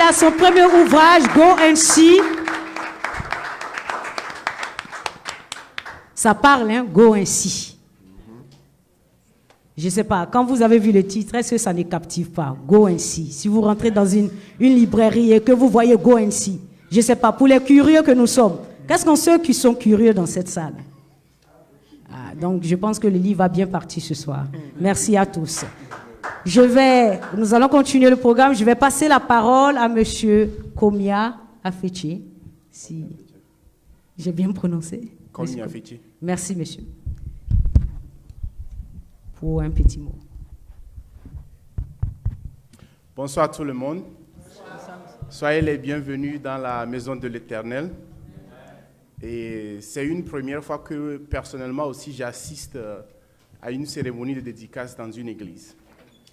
à son premier ouvrage, Go and See. Ça parle, hein, Go and See. Je ne sais pas, quand vous avez vu le titre, est-ce que ça ne captive pas? Go and See. Si vous rentrez dans une librairie et que vous voyez Go and See, je ne sais pas, pour les curieux que nous sommes, qu'est-ce qu'on sait qui sont curieux dans cette salle? Donc, je pense que le livre va bien partir ce soir. Merci à tous. Nous allons continuer le programme. Je vais passer la parole à M. Komia Afechi, si j'ai bien prononcé. Komia Afechi. Merci, monsieur. Pour un petit mot. Bonsoir à tout le monde. Soyez les bienvenus dans la maison de l'Éternel. Et c'est une première fois que personnellement aussi j'assiste à une cérémonie de dédicace dans une église.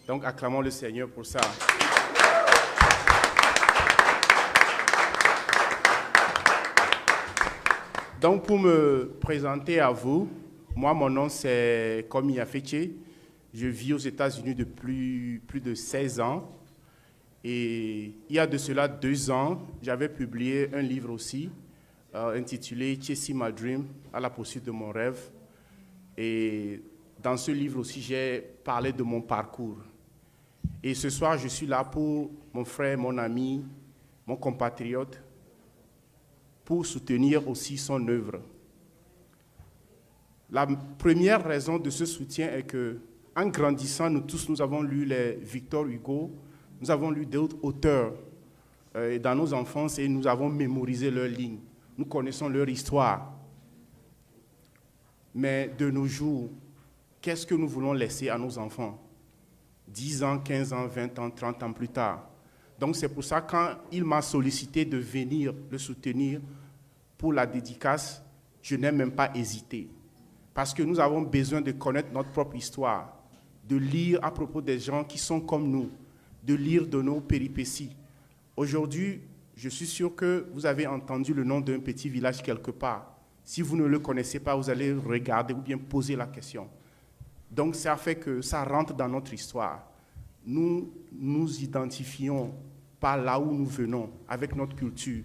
Donc acclamons le Seigneur pour ça. Donc pour me présenter à vous, moi mon nom c'est Komia Afechi. Je vis aux États-Unis depuis plus de 16 ans. Et il y a de cela 2 ans, j'avais publié un livre aussi, intitulé Chasing My Dream, à la poursuite de mon rêve. Et dans ce livre aussi, j'ai parlé de mon parcours. Et ce soir, je suis là pour mon frère, mon ami, mon compatriote, pour soutenir aussi son œuvre. La première raison de ce soutien est que, en grandissant, nous avons lu les Victor Hugo, nous avons lu d'autres auteurs dans nos enfances et nous avons mémorisé leurs lignes. Nous connaissons leur histoire. Mais de nos jours, qu'est-ce que nous voulons laisser à nos enfants? 10 ans, 15 ans, 20 ans, 30 ans plus tard. Donc c'est pour ça que quand il m'a sollicité de venir le soutenir pour la dédicace, je n'ai même pas hésité. Parce que nous avons besoin de connaître notre propre histoire, de lire à propos des gens qui sont comme nous, de lire de nos péripéties. Aujourd'hui, je suis sûr que vous avez entendu le nom d'un petit village quelque part. Si vous ne le connaissez pas, vous allez regarder ou bien poser la question. Donc, ça fait que ça rentre dans notre histoire. Nous nous identifions par là où nous venons, avec notre culture,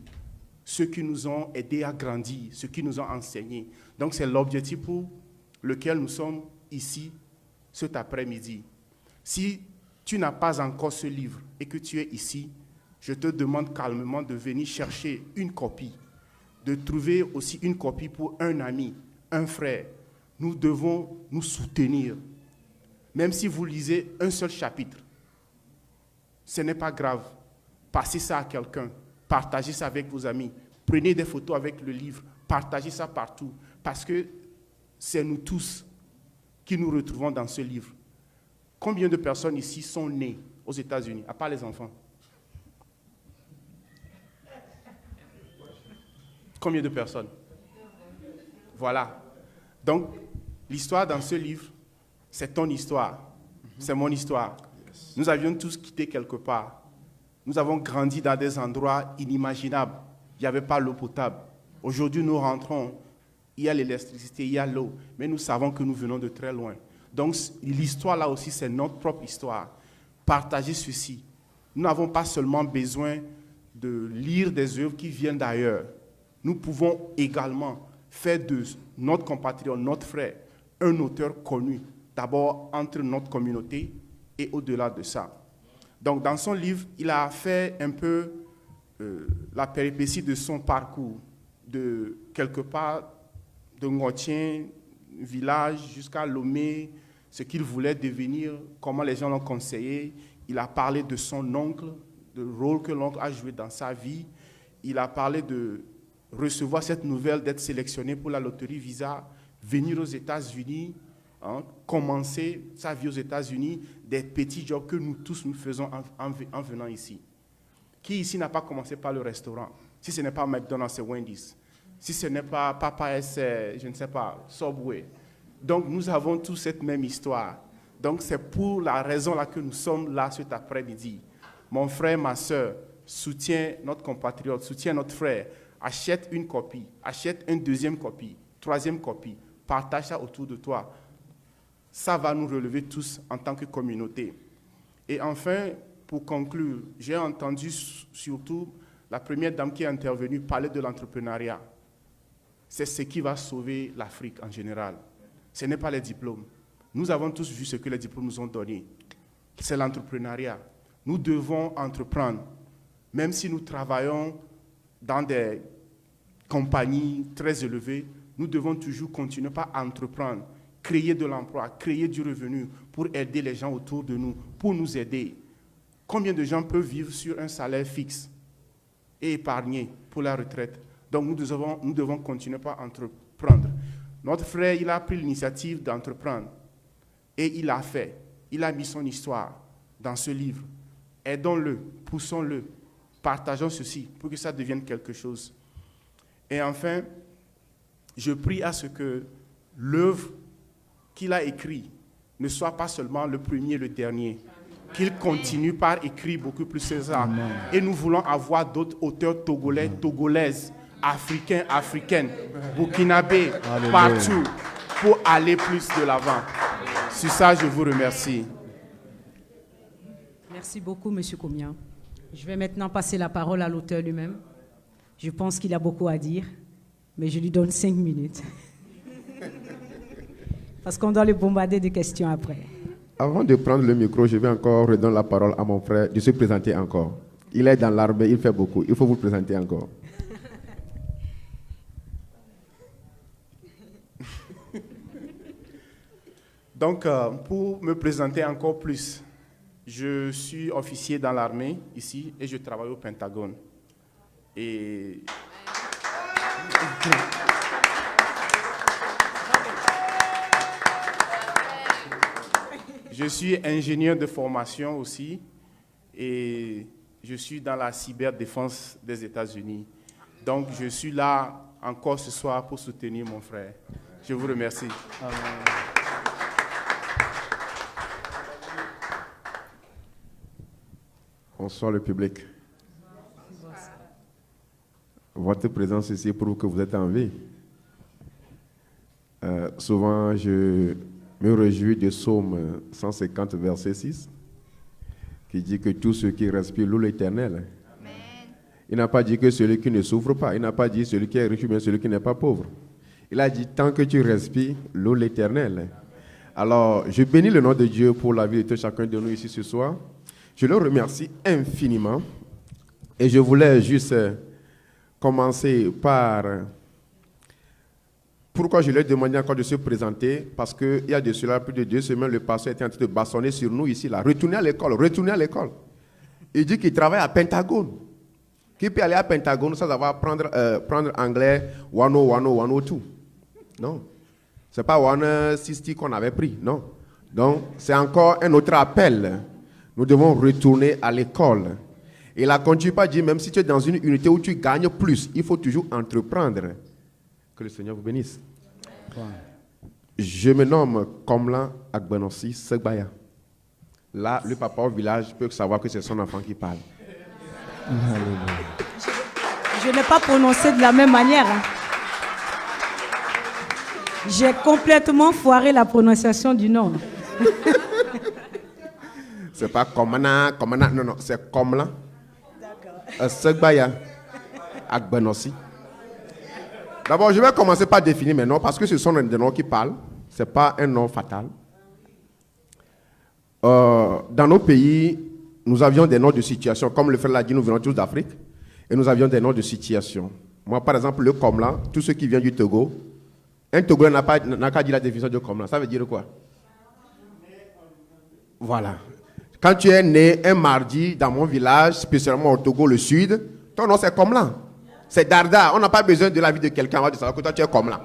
ceux qui nous ont aidés à grandir, ceux qui nous ont enseignés. Donc, c'est l'objectif pour lequel nous sommes ici cet après-midi. Si tu n'as pas encore ce livre et que tu es ici, je te demande calmement de venir chercher une copie, de trouver aussi une copie pour un ami, un frère. Nous devons nous soutenir. Même si vous lisez un seul chapitre, ce n'est pas grave. Passez ça à quelqu'un, partagez ça avec vos amis, prenez des photos avec le livre, partagez ça partout, parce que c'est nous tous qui nous retrouvons dans ce livre. Combien de personnes ici sont nées aux États-Unis, à part les enfants? Combien de personnes? Voilà. Donc, l'histoire dans ce livre, c'est ton histoire. C'est mon histoire. Nous avions tous quitté quelque part. Nous avons grandi dans des endroits inimaginables. Il n'y avait pas l'eau potable. Aujourd'hui, nous rentrons. Il y a l'électricité, il y a l'eau. Mais nous savons que nous venons de très loin. Donc, l'histoire là aussi, c'est notre propre histoire. Partagez ceci. Nous n'avons pas seulement besoin de lire des œuvres qui viennent d'ailleurs. Nous pouvons également faire de notre compatriote, notre frère, un auteur connu, d'abord entre notre communauté et au-delà de ça. Donc, dans son livre, il a fait un peu la péripétie de son parcours, de quelque part de Ngotien, village, jusqu'à Lomé, ce qu'il voulait devenir, comment les gens l'ont conseillé. Il a parlé de son oncle, du rôle que l'oncle a joué dans sa vie. Il a parlé de recevoir cette nouvelle d'être sélectionné pour la loterie Visa, venir aux États-Unis, commencer sa vie aux États-Unis, des petits jobs que nous tous nous faisons en venant ici. Qui ici n'a pas commencé par le restaurant? Si ce n'est pas McDonald's, c'est Wendy's. Si ce n'est pas Papa, c'est, je ne sais pas, Subway. Donc nous avons tous cette même histoire. Donc c'est pour la raison là que nous sommes là cet après-midi. Mon frère, ma soeur, soutient notre compatriote, soutient notre frère. Achète une copie, achète une deuxième copie, troisième copie, partage ça autour de toi. Ça va nous relever tous en tant que communauté. Et enfin, pour conclure, j'ai entendu surtout la première dame qui est intervenue parler de l'entrepreneuriat. C'est ce qui va sauver l'Afrique en général. Ce n'est pas les diplômes. Nous avons tous vu ce que les diplômes nous ont donné. C'est l'entrepreneuriat. Nous devons entreprendre. Même si nous travaillons dans des compagnies très élevées, nous devons toujours continuer par entreprendre, créer de l'emploi, créer du revenu pour aider les gens autour de nous, pour nous aider. Combien de gens peuvent vivre sur un salaire fixe et épargner pour la retraite? Donc nous devons continuer par entreprendre. Notre frère, il a pris l'initiative d'entreprendre et il a fait. Il a mis son histoire dans ce livre. Aidons-le, poussons-le, partageons ceci pour que ça devienne quelque chose. Et enfin, je prie à ce que l'œuvre qu'il a écrite ne soit pas seulement le premier et le dernier, qu'il continue par écrire beaucoup plus ça. Et nous voulons avoir d'autres auteurs togolais, togolaises, africains, africaines, burkinabés, partout, pour aller plus de l'avant. Sur ça, je vous remercie. Merci beaucoup, M. Komia. Je vais maintenant passer la parole à l'auteur lui-même. Je pense qu'il a beaucoup à dire, mais je lui donne 5 minutes. Parce qu'on doit le bombarder de questions après. Avant de prendre le micro, je vais encore redonner la parole à mon frère de se présenter encore. Il est dans l'armée, il fait beaucoup. Il faut vous présenter encore. Donc, pour me présenter encore plus, je suis officier dans l'armée ici et je travaille au Pentagone. Et je suis ingénieur de formation aussi et je suis dans la cyberdéfense des États-Unis. Donc, je suis là encore ce soir pour soutenir mon frère. Je vous remercie. Bonsoir le public. Votre présence ici prouve que vous êtes en vie. Souvent, je me réjouis de Psaume 150, verset 6, qui dit que tous ceux qui respirent louent l'Éternel. Il n'a pas dit que celui qui ne souffre pas. Il n'a pas dit celui qui est riche ou bien celui qui n'est pas pauvre. Il a dit tant que tu respires, loue l'Éternel. Alors, je bénis le nom de Dieu pour la vie de tout chacun de nous ici ce soir. Je le remercie infiniment. Et je voulais juste commencer par... Pourquoi je lui ai demandé encore de se présenter? Parce qu'il y a de cela plus de 2 semaines, le pasteur était en train de bâtonner sur nous ici, là. Retournez à l'école, retournez à l'école. Il dit qu'il travaille à Pentagone. Qui peut aller à Pentagone sans avoir prendre anglais 101, 102? Non. Ce n'est pas 160 qu'on avait pris, non. Donc, c'est encore un autre appel. Nous devons retourner à l'école. Et la continue pas dire, même si tu es dans une unité où tu gagnes plus, il faut toujours entreprendre. Que le Seigneur vous bénisse. Ouais. Je me nomme Komlan Agbenossi Segbaya. Là, le papa au village peut savoir que c'est son enfant qui parle. Je n'ai pas prononcé de la même manière. J'ai complètement foiré la prononciation du nom. C'est pas Komana, non, c'est Komlan. D'accord. Segbaya Agbenossi. D'abord, je vais commencer par définir mes noms parce que ce sont des noms qui parlent. Ce n'est pas un nom fatal. Dans nos pays, nous avions des noms de situation. Comme le frère l'a dit, nous venons tous d'Afrique. Et nous avions des noms de situation. Moi, par exemple, le Komlan, tous ceux qui viennent du Togo, un Togolais n'a qu'à dire la définition de Komlan. Ça veut dire quoi? Voilà. Quand tu es né un mardi dans mon village, spécialement au Togo, le sud, ton nom c'est Komlan. C'est Darda. On n'a pas besoin de la vie de quelqu'un avant de savoir que toi tu es Komlan.